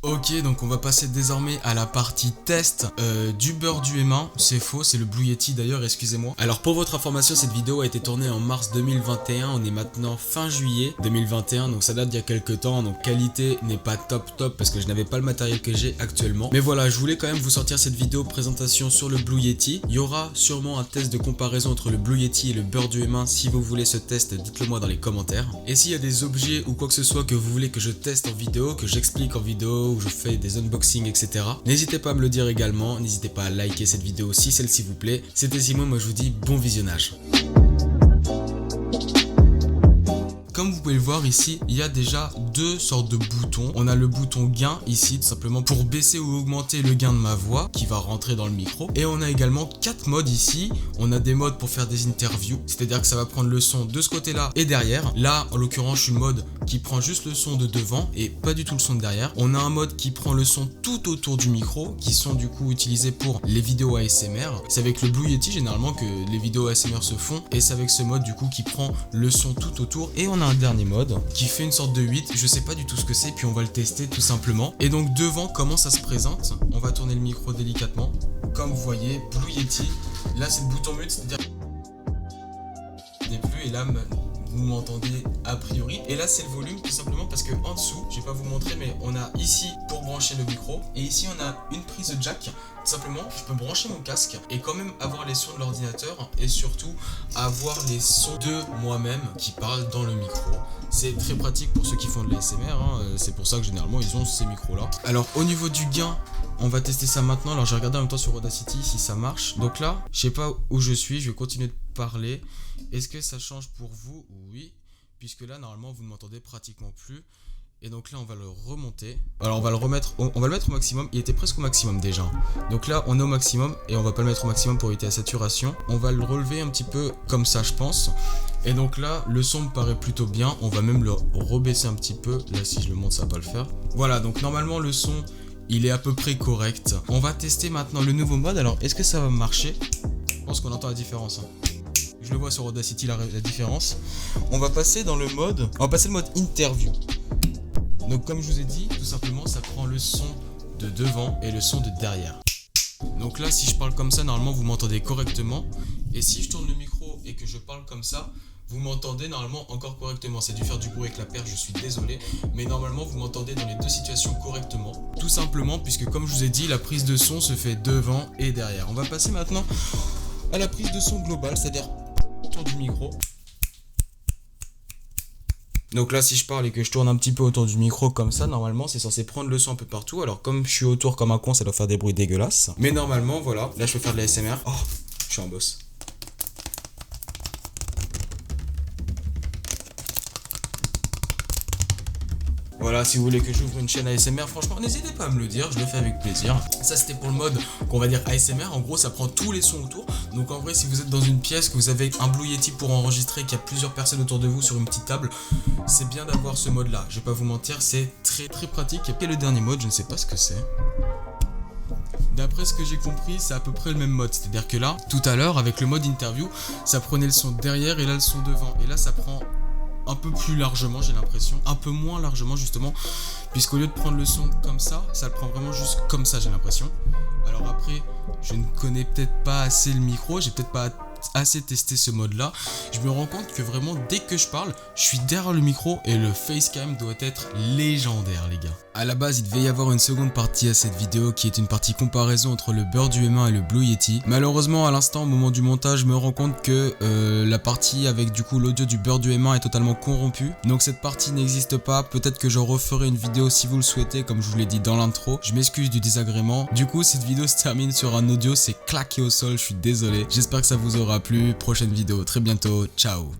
Ok, donc on va passer désormais à la partie test du beurre du M1. C'est faux, c'est le Blue Yeti d'ailleurs, excusez-moi. Alors pour votre information, cette vidéo a été tournée en mars 2021. On est maintenant fin juillet 2021, donc ça date d'il y a quelques temps. Donc qualité n'est pas top parce que je n'avais pas le matériel que j'ai actuellement. Mais voilà, je voulais quand même vous sortir cette vidéo présentation sur le Blue Yeti. Il y aura sûrement un test de comparaison entre le Blue Yeti et le beurre du M1. Si vous voulez ce test, dites-le moi dans les commentaires. Et s'il y a des objets ou quoi que ce soit que vous voulez que je teste en vidéo, que j'explique en vidéo, où je fais des unboxings, etc. N'hésitez pas à me le dire également, n'hésitez pas à liker cette vidéo si celle-ci vous plaît. C'était Simon, moi je vous dis bon visionnage. Comme vous pouvez le voir ici, il y a déjà deux sortes de boutons. On a le bouton gain ici, tout simplement pour baisser ou augmenter le gain de ma voix qui va rentrer dans le micro. Et on a également 4 modes ici. On a des modes pour faire des interviews, c'est-à-dire que ça va prendre le son de ce côté-là et derrière. Là, en l'occurrence, je suis le mode qui prend juste le son de devant et pas du tout le son de derrière. On a un mode qui prend le son tout autour du micro, qui sont du coup utilisés pour les vidéos ASMR. C'est avec le Blue Yeti généralement que les vidéos ASMR se font et c'est avec ce mode du coup qui prend le son tout autour. Et on a un dernier mode qui fait une sorte de 8, je sais pas du tout ce que c'est, puis on va le tester tout simplement. Et donc devant, comment ça se présente? On va tourner le micro délicatement. Comme vous voyez, Blue Yeti, là c'est le bouton mute, c'est-à-dire plus et là vous m'entendez a priori. Et là c'est le volume tout simplement parce que en dessous, je vais pas vous montrer, mais on a ici pour brancher le micro et ici on a une prise jack. Tout simplement, je peux brancher mon casque et quand même avoir les sons de l'ordinateur et surtout avoir les sons de moi-même qui parlent dans le micro. C'est très pratique pour ceux qui font de l'ASMR, hein. C'est pour ça que généralement ils ont ces micros là. Alors au niveau du gain, on va tester ça maintenant. Alors j'ai regardé en même temps sur Audacity si ça marche. Donc là, je sais pas où je suis, je vais continuer de parler. Est-ce que ça change pour vous? Oui, puisque là normalement vous ne m'entendez pratiquement plus. Et donc là on va le remonter. Alors on va le mettre au maximum. Il était presque au maximum déjà. Donc là on est au maximum et on va pas le mettre au maximum pour éviter la saturation. On va le relever un petit peu comme ça je pense. Et donc là le son me paraît plutôt bien. On va même le rebaisser un petit peu. Là si je le monte ça va pas le faire. Voilà, donc normalement le son il est à peu près correct. On va tester maintenant le nouveau mode. Alors est-ce que ça va marcher? Je pense qu'on entend la différence, hein. Je le vois sur Audacity la différence. On va passer dans le mode, interview. Donc comme je vous ai dit, tout simplement ça prend le son de devant et le son de derrière. Donc là si je parle comme ça, normalement vous m'entendez correctement. Et si je tourne le micro et que je parle comme ça, vous m'entendez normalement encore correctement. C'est dû faire du bruit avec la perche, je suis désolé. Mais normalement vous m'entendez dans les deux situations correctement. Tout simplement puisque comme je vous ai dit, la prise de son se fait devant et derrière. On va passer maintenant à la prise de son globale, c'est-à-dire autour du micro. Donc là si je parle et que je tourne un petit peu autour du micro comme ça, normalement c'est censé prendre le son un peu partout. Alors comme je suis autour comme un con, ça doit faire des bruits dégueulasses. Mais normalement voilà, là je peux faire de la ASMR. Oh, je suis un boss. Voilà, si vous voulez que j'ouvre une chaîne ASMR, franchement, n'hésitez pas à me le dire, je le fais avec plaisir. Ça, c'était pour le mode qu'on va dire ASMR. En gros, ça prend tous les sons autour. Donc, en vrai, si vous êtes dans une pièce, que vous avez un Blue Yeti pour enregistrer, qu'il y a plusieurs personnes autour de vous sur une petite table, c'est bien d'avoir ce mode-là. Je vais pas vous mentir, c'est très pratique. Et le dernier mode, je ne sais pas ce que c'est. D'après ce que j'ai compris, c'est à peu près le même mode. C'est-à-dire que là, tout à l'heure, avec le mode interview, ça prenait le son derrière et là, le son devant. Et là, ça prend un peu plus largement, j'ai l'impression, un peu moins largement justement, puisqu'au lieu de prendre le son comme ça le prend vraiment juste comme ça, j'ai l'impression. Alors après, je ne connais peut-être pas assez le micro, j'ai peut-être pas assez testé ce mode là. Je me rends compte que vraiment dès que je parle, je suis derrière le micro et le facecam doit être légendaire les gars. À la base il devait y avoir une seconde partie à cette vidéo qui est une partie comparaison entre le beurre du M1 et le Blue Yeti. Malheureusement à l'instant au moment du montage je me rends compte que la partie avec du coup l'audio du beurre du M1 est totalement corrompue. Donc cette partie n'existe pas, peut-être que je referai une vidéo si vous le souhaitez comme je vous l'ai dit dans l'intro. Je m'excuse du désagrément. Du coup cette vidéo se termine sur un audio, c'est claqué au sol, je suis désolé. J'espère que ça vous aura plu. Prochaine vidéo très bientôt, ciao.